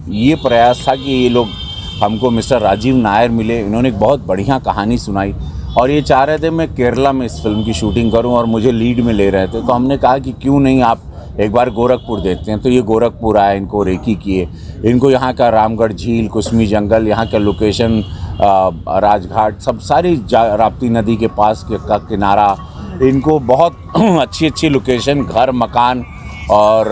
ये प्रयास था कि ये लोग हमको मिस्टर राजीव नायर मिले, इन्होंने एक बहुत बढ़िया कहानी सुनाई और ये चाह रहे थे मैं केरला में इस फिल्म की शूटिंग करूं और मुझे लीड में ले रहे थे। तो हमने कहा कि क्यों नहीं आप एक बार गोरखपुर देखते हैं। तो ये गोरखपुर आए, इनको रेकी किए, इनको यहाँ का रामगढ़ झील, कुसमी जंगल, यहाँ का लोकेशन, राजघाट, सब सारी राप्ती नदी के पास का किनारा, इनको बहुत अच्छी अच्छी लोकेशन, घर, मकान और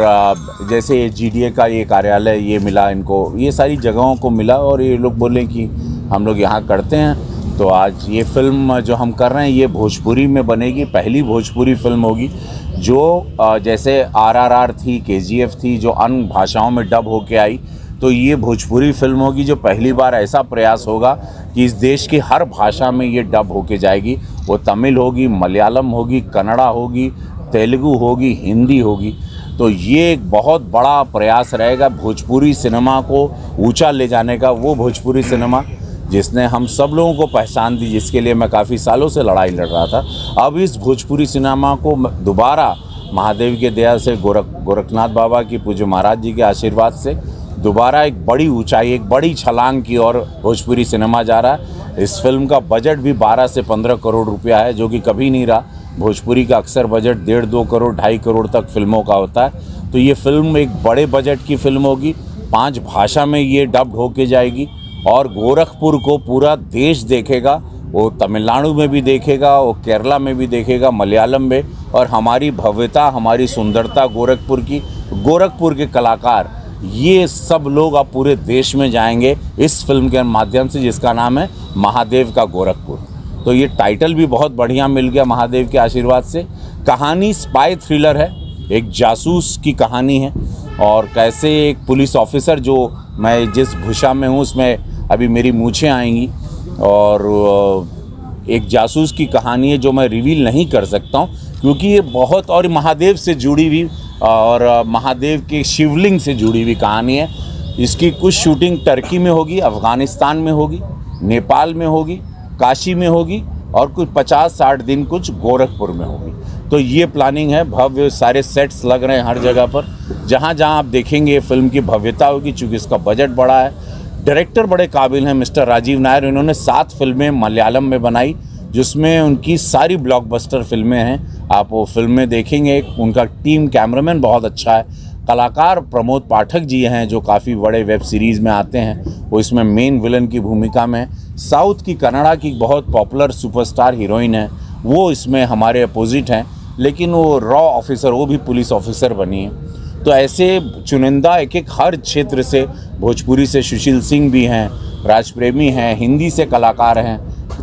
जैसे जीडीए का ये कार्यालय ये मिला इनको, ये सारी जगहों को मिला और ये लोग बोले कि हम लोग यहाँ करते हैं। तो आज ये फ़िल्म जो हम कर रहे हैं ये भोजपुरी में बनेगी, पहली भोजपुरी फिल्म होगी जो जैसे आरआरआर थी, केजीएफ थी, जो अन्य भाषाओं में डब होके आई, तो ये भोजपुरी फिल्म होगी जो पहली बार ऐसा प्रयास होगा कि इस देश की हर भाषा में ये डब होके जाएगी। वो तमिल होगी, मलयालम होगी, कन्नड़ा होगी, तेलुगु होगी, हिंदी होगी। तो ये एक बहुत बड़ा प्रयास रहेगा भोजपुरी सिनेमा को ऊंचा ले जाने का, वो भोजपुरी सिनेमा जिसने हम सब लोगों को पहचान दी, जिसके लिए मैं काफ़ी सालों से लड़ाई लड़ रहा था। अब इस भोजपुरी सिनेमा को दोबारा महादेव के दया से, गोरखनाथ बाबा की, पूज्य महाराज जी के आशीर्वाद से दोबारा एक बड़ी ऊंचाई, एक बड़ी छलांग की ओर भोजपुरी सिनेमा जा रहा है। इस फिल्म का बजट भी 12 से 15 करोड़ रुपया है, जो कि कभी नहीं रहा। भोजपुरी का अक्सर बजट 1.5-2 करोड़, 2.5 करोड़ तक फिल्मों का होता है। तो ये फिल्म एक बड़े बजट की फिल्म होगी, 5 भाषा में ये डब्ड होके जाएगी और गोरखपुर को पूरा देश देखेगा। वो तमिलनाडु में भी देखेगा, वो केरला में भी देखेगा, मलयालम में। और हमारी भव्यता, हमारी सुंदरता गोरखपुर की, गोरखपुर के कलाकार, ये सब लोग अब पूरे देश में जाएंगे इस फिल्म के माध्यम से, जिसका नाम है महादेव का गोरखपुर। तो ये टाइटल भी बहुत बढ़िया मिल गया महादेव के आशीर्वाद से। कहानी स्पाई थ्रिलर है, एक जासूस की कहानी है और कैसे एक पुलिस ऑफिसर, जो मैं जिस भूषा में हूँ उसमें अभी मेरी मूछें आएंगी, और एक जासूस की कहानी है जो मैं रिवील नहीं कर सकता हूँ क्योंकि ये बहुत, और महादेव से जुड़ी हुई और महादेव के शिवलिंग से जुड़ी हुई कहानी है। इसकी कुछ शूटिंग टर्की में होगी, अफ़गानिस्तान में होगी, नेपाल में होगी, काशी में होगी और कुछ 50-60 दिन कुछ गोरखपुर में होगी। तो ये प्लानिंग है, भव्य सारे सेट्स लग रहे हैं हर जगह पर। जहाँ जहाँ आप देखेंगे फिल्म की भव्यता होगी, चूँकि इसका बजट बड़ा है। डायरेक्टर बड़े काबिल हैं मिस्टर राजीव नायर, इन्होंने 7 फिल्में मलयालम में बनाई, जिसमें उनकी सारी ब्लॉकबस्टर फिल्में हैं। आप वो फिल्में देखेंगे, उनका टीम, कैमरामैन बहुत अच्छा है। कलाकार प्रमोद पाठक जी हैं जो काफ़ी बड़े वेब सीरीज़ में आते हैं, वो इसमें मेन विलन की भूमिका में हैं। साउथ की, कन्नड़ा की बहुत पॉपुलर सुपरस्टार हीरोइन है, वो इसमें हमारे अपोजिट हैं, लेकिन वो रॉ ऑफिसर, वो भी पुलिस ऑफिसर बनी है। तो ऐसे चुनिंदा एक हर क्षेत्र से, भोजपुरी से सुशील सिंह भी हैं, राज प्रेमी हैं, हिंदी से कलाकार हैं,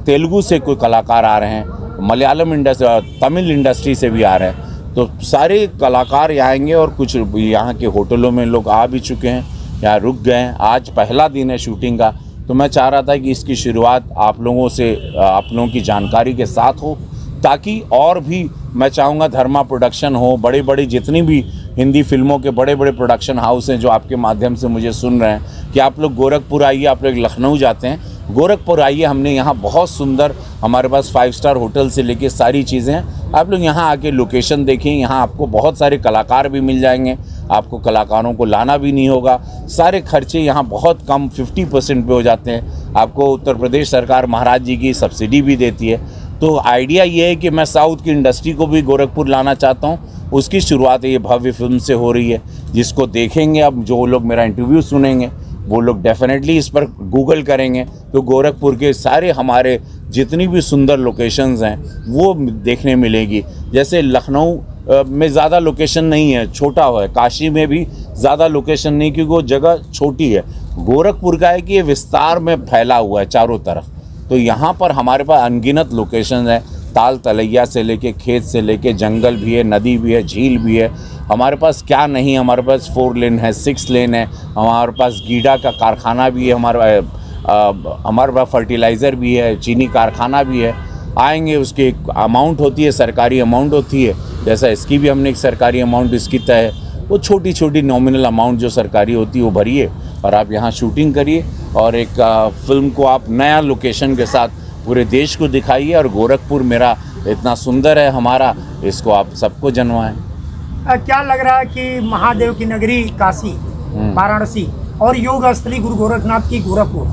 तेलुगु से कोई कलाकार आ रहे हैं, मलयालम इंडस्ट्री, तमिल इंडस्ट्री से भी आ रहे हैं। तो सारे कलाकार यहाँ आएंगे और कुछ यहाँ के होटलों में लोग आ भी चुके हैं, यहाँ रुक गए हैं। आज पहला दिन है शूटिंग का, तो मैं चाह रहा था कि इसकी शुरुआत आप लोगों से, आप लोगों की जानकारी के साथ हो, ताकि और भी मैं चाहूँगा धर्मा प्रोडक्शन हो, बड़ी बड़ी जितनी भी हिंदी फिल्मों के बड़े बड़े प्रोडक्शन हाउस हैं जो आपके माध्यम से मुझे सुन रहे हैं, कि आप लोग गोरखपुर आइए। आप लोग लखनऊ जाते हैं, गोरखपुर आइए, हमने यहाँ बहुत सुंदर, हमारे पास 5 स्टार होटल से लेके सारी चीज़ें हैं। आप लोग यहाँ आके लोकेशन देखें, यहाँ आपको बहुत सारे कलाकार भी मिल जाएंगे, आपको कलाकारों को लाना भी नहीं होगा। सारे खर्चे यहाँ बहुत कम, 50% पे हो जाते हैं। आपको उत्तर प्रदेश सरकार महाराज जी की सब्सिडी भी देती है। तो आइडिया ये है कि मैं साउथ की इंडस्ट्री को भी गोरखपुर लाना चाहता हूँ। उसकी शुरुआत ये भव्य फिल्म से हो रही है, जिसको देखेंगे, अब जो लोग मेरा इंटरव्यू सुनेंगे वो लोग डेफिनेटली इस पर गूगल करेंगे, तो गोरखपुर के सारे हमारे जितनी भी सुंदर लोकेशंस हैं वो देखने मिलेगी। जैसे लखनऊ में ज़्यादा लोकेशन नहीं है, छोटा है, काशी में भी ज़्यादा लोकेशन नहीं क्योंकि वो जगह छोटी है। गोरखपुर का है कि ये विस्तार में फैला हुआ है चारों तरफ, तो यहाँ पर हमारे पास अनगिनत लोकेशन हैं। ताल तलैया से लेके, खेत से लेके, जंगल भी है, नदी भी है, झील भी है। हमारे पास क्या नहीं, हमारे पास 4 लेन है, 6 लेन है, हमारे पास गीडा का कारखाना भी है, हमारे पास फर्टिलाइज़र भी है, चीनी कारखाना भी है। आएंगे, उसकी एक अमाउंट होती है, सरकारी अमाउंट होती है, जैसा इसकी भी हमने एक सरकारी अमाउंट इसकी तय है। वो छोटी छोटी नॉमिनल अमाउंट जो सरकारी होती है वो भरिए और आप यहाँ शूटिंग करिए और एक फिल्म को आप नया लोकेशन के साथ पूरे देश को दिखाइए। और गोरखपुर मेरा इतना सुंदर है हमारा, इसको आप सबको जनवाएं। क्या लग रहा है कि महादेव की नगरी काशी, वाराणसी, और योग स्थली गुरु गोरखनाथ की गोरखपुर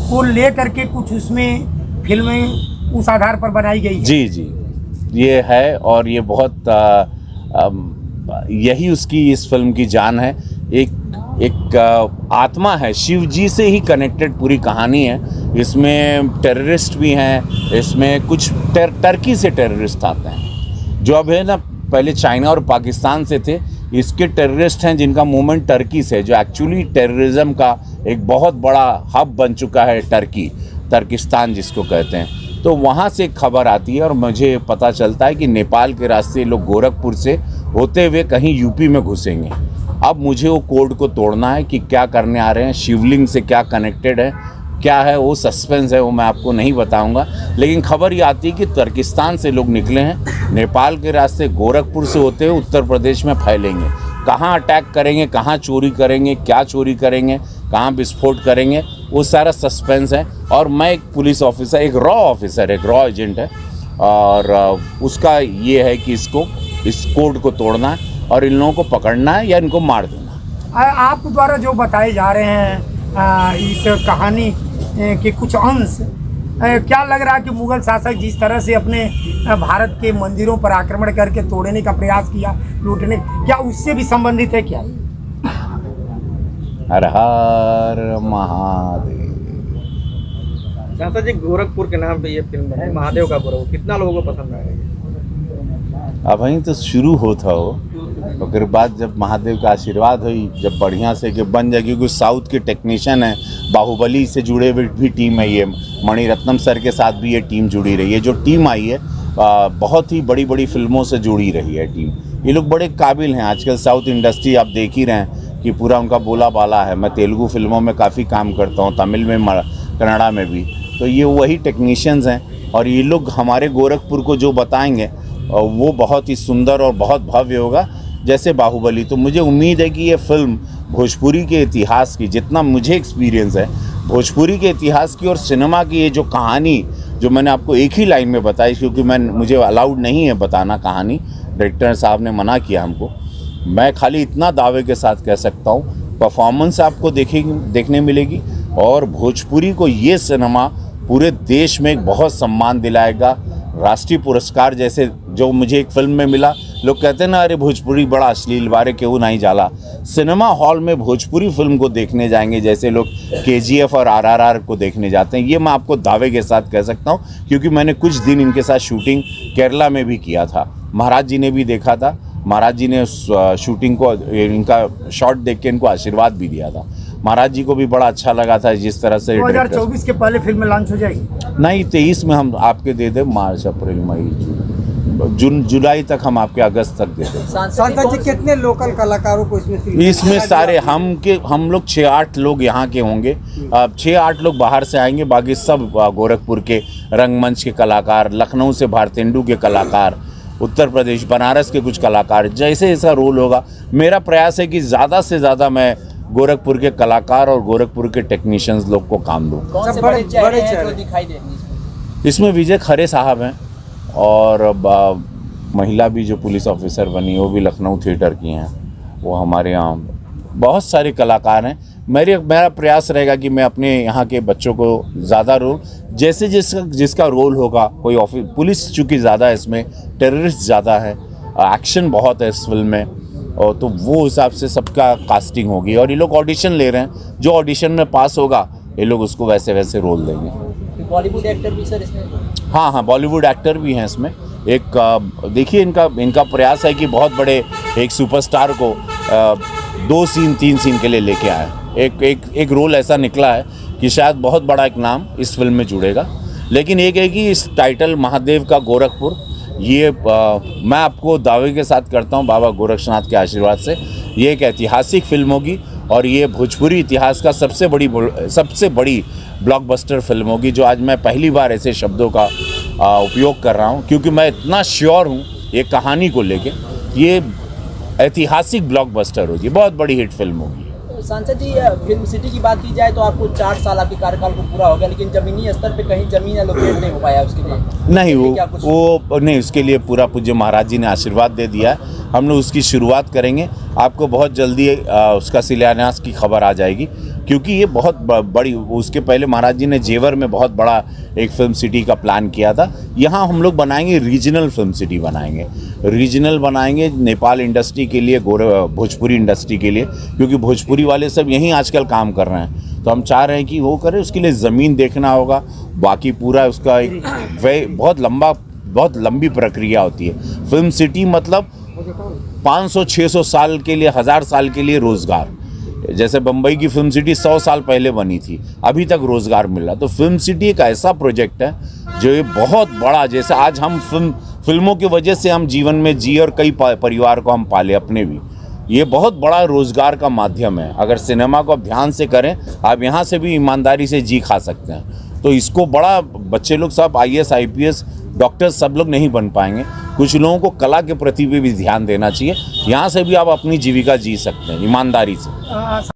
को लेकर के कुछ उसमें फिल्में उस आधार पर बनाई गई है। जी जी, ये है और ये बहुत यही उसकी इस फिल्म की जान है। एक आत्मा है, शिव जी से ही कनेक्टेड पूरी कहानी है। इसमें टेररिस्ट भी हैं, इसमें कुछ टर्की से टेररिस्ट आते हैं जो अब है ना, पहले चाइना और पाकिस्तान से थे। इसके टेररिस्ट हैं जिनका मूवमेंट टर्की से, जो एक्चुअली टेररिज्म का एक बहुत बड़ा हब बन चुका है तुर्किस्तान जिसको कहते हैं। तो वहाँ से खबर आती है और मुझे पता चलता है कि नेपाल के रास्ते लोग गोरखपुर से होते हुए कहीं यूपी में घुसेंगे। अब मुझे वो कोड को तोड़ना है कि क्या करने आ रहे हैं, शिवलिंग से क्या कनेक्टेड है, क्या है वो सस्पेंस है, वो मैं आपको नहीं बताऊंगा। लेकिन खबर ये आती है कि तुर्किस्तान से लोग निकले हैं, नेपाल के रास्ते गोरखपुर से होते हुए उत्तर प्रदेश में फैलेंगे। कहाँ अटैक करेंगे, कहाँ चोरी करेंगे, क्या चोरी करेंगे, कहाँ विस्फोट करेंगे, वो सारा सस्पेंस है। और मैं एक पुलिस ऑफिसर, एक रॉ ऑफिसर, एक रॉ एजेंट है, और उसका ये है कि इस कोड को तोड़ना है और इन लोगों को पकड़ना है या इनको मार देना। आप द्वारा जो बताए जा रहे हैं इस कहानी के कुछ अंश, क्या लग रहा है कि मुगल शासक जिस तरह से अपने भारत के मंदिरों पर आक्रमण करके तोड़ने का प्रयास किया, लूटने, क्या उससे भी संबंधित है क्या? हर हर महादेव। चाचा जी, गोरखपुर के नाम पे ये फिल्म बनी, महादेव का गोरखपुर, कितना लोगों को पसंद आएगा? अब वहीं तो शुरू होता हो, फिर बाद जब महादेव का आशीर्वाद हुई, जब बढ़िया से कि बन जाए, क्योंकि साउथ के टेक्नीशियन है, बाहुबली से जुड़े हुए भी टीम है, ये मणिरत्नम सर के साथ भी ये टीम जुड़ी रही है। जो टीम आई है बहुत ही बड़ी बड़ी फिल्मों से जुड़ी रही है टीम। ये लोग बड़े काबिल हैं। आजकल साउथ इंडस्ट्री आप देख ही रहे हैं कि पूरा उनका बोला बाला है। मैं तेलुगु फिल्मों में काफ़ी काम करता हूँ, तमिल में, कन्नड़ा में भी। तो ये वही टेक्नीशियंस हैं और ये लोग हमारे गोरखपुर को जो बताएंगे वो बहुत ही सुंदर और बहुत भव्य होगा, जैसे बाहुबली। तो मुझे उम्मीद है कि ये फिल्म भोजपुरी के इतिहास की, जितना मुझे एक्सपीरियंस है भोजपुरी के इतिहास की और सिनेमा की, ये जो कहानी जो मैंने आपको एक ही लाइन में बताई, क्योंकि मुझे अलाउड नहीं है बताना कहानी, डायरेक्टर साहब ने मना किया हमको। मैं खाली इतना दावे के साथ कह सकता हूँ, परफॉर्मेंस आपको देखने मिलेगी और भोजपुरी को ये सिनेमा पूरे देश में एक बहुत सम्मान दिलाएगा। राष्ट्रीय पुरस्कार जैसे जो मुझे एक फिल्म में मिला, लोग कहते हैं ना, अरे भोजपुरी बड़ा अश्लील, बारे क्यों नहीं जाला। सिनेमा हॉल में भोजपुरी फिल्म को देखने जाएंगे जैसे लोग KGF और RRR को देखने जाते हैं। ये मैं आपको दावे के साथ कह सकता हूँ, क्योंकि मैंने कुछ दिन इनके साथ शूटिंग केरला में भी किया था। महाराज जी ने भी देखा था, महाराज जी ने शूटिंग को, इनका शॉट देख के इनको आशीर्वाद भी दिया था। महाराज जी को भी बड़ा अच्छा लगा था जिस तरह से। 2024 के पहले फिल्म लॉन्च हो जाएगी? नहीं, 23 में हम आपके दे दें, मार्च अप्रैल मई जून जुलाई तक, हम आपके अगस्त तक दे दें। सांसद जी, कितने लोकल कलाकारों को इसमें सारे हम लोग 6-8 लोग यहाँ के होंगे, 6-8 लोग बाहर से आएंगे, बाकी सब गोरखपुर के रंगमंच के कलाकार, लखनऊ से भारतेंदु के कलाकार, उत्तर प्रदेश बनारस के कुछ कलाकार, जैसे ऐसा रोल होगा। मेरा प्रयास है कि ज़्यादा से ज़्यादा मैं गोरखपुर के कलाकार और गोरखपुर के टेक्नीशियंस लोग को काम दूँ। कौन से बड़े चेहरे हैं जो दिखाई देंगे? इसमें विजय खरे साहब हैं और महिला भी जो पुलिस ऑफिसर बनी वो भी लखनऊ थिएटर की हैं। वो हमारे यहाँ बहुत सारे कलाकार हैं। मेरा प्रयास रहेगा कि मैं अपने यहाँ के बच्चों को ज़्यादा रोल, जैसे जिसका रोल होगा, कोई ऑफिस, पुलिस चूँकि ज़्यादा है इसमें, टेररिस्ट ज़्यादा है, एक्शन बहुत है इस फिल्म में, और तो वो हिसाब से सबका कास्टिंग होगी। और ये लोग ऑडिशन ले रहे हैं, जो ऑडिशन में पास होगा ये लोग उसको वैसे वैसे रोल देंगे। बॉलीवुड एक्टर भी सर इसमें? हाँ, बॉलीवुड एक्टर भी हैं इसमें। एक देखिए, इनका प्रयास है कि बहुत बड़े एक सुपरस्टार को 2 सीन 3 सीन के लिए लेके आए। एक रोल ऐसा निकला है कि शायद बहुत बड़ा एक नाम इस फिल्म में जुड़ेगा। लेकिन एक है कि इस टाइटल महादेव का गोरखपुर, ये मैं आपको दावे के साथ करता हूँ बाबा गोरक्षनाथ के आशीर्वाद से, ये एक ऐतिहासिक फिल्म होगी और ये भोजपुरी इतिहास का सबसे बड़ी ब्लॉकबस्टर फिल्म होगी। जो आज मैं पहली बार ऐसे शब्दों का उपयोग कर रहा हूँ, क्योंकि मैं इतना श्योर हूँ ये कहानी को लेके, ये ऐतिहासिक ब्लॉकबस्टर होगी, बहुत बड़ी हिट फिल्म होगी। सांसद जी, फिल्म सिटी की बात की जाए तो आपको 4 साल आपके कार्यकाल को पूरा हो गया, लेकिन जमीनी स्तर पे कहीं जमीन एलोकेट नहीं हो पाया उसके लिए? नहीं, वो नहीं, उसके लिए पूरा पूज्य महाराज जी ने आशीर्वाद दे दिया है। हम लोग उसकी शुरुआत करेंगे, आपको बहुत जल्दी उसका शिलान्यास की खबर आ जाएगी। क्योंकि ये बहुत बड़ी, उसके पहले महाराज जी ने जेवर में बहुत बड़ा एक फिल्म सिटी का प्लान किया था। यहाँ हम लोग बनाएंगे रीजनल फिल्म सिटी बनाएंगे नेपाल इंडस्ट्री के लिए, भोजपुरी इंडस्ट्री के लिए, क्योंकि भोजपुरी वाले सब यहीं आजकल काम कर रहे हैं। तो हम चाह रहे हैं कि वो करें, उसके लिए ज़मीन देखना होगा, बाकी पूरा उसका एक बहुत लंबी प्रक्रिया होती है। फिल्म सिटी मतलब 500-600 साल के लिए, 1000 साल के लिए रोज़गार। जैसे बम्बई की फिल्म सिटी 100 साल पहले बनी थी, अभी तक रोज़गार मिल रहा। तो फिल्म सिटी एक ऐसा प्रोजेक्ट है जो ये बहुत बड़ा, जैसे आज हम फिल्मों की वजह से हम जीवन में जी और कई परिवार को हम पाले अपने भी, ये बहुत बड़ा रोज़गार का माध्यम है। अगर सिनेमा को आप ध्यान से करें, आप यहाँ से भी ईमानदारी से जी खा सकते हैं। तो इसको बड़ा, बच्चे लोग सब IAS IPS डॉक्टर सब लोग नहीं बन पाएंगे, कुछ लोगों को कला के प्रति भी ध्यान देना चाहिए। यहाँ से भी आप अपनी जीविका जी सकते हैं ईमानदारी से।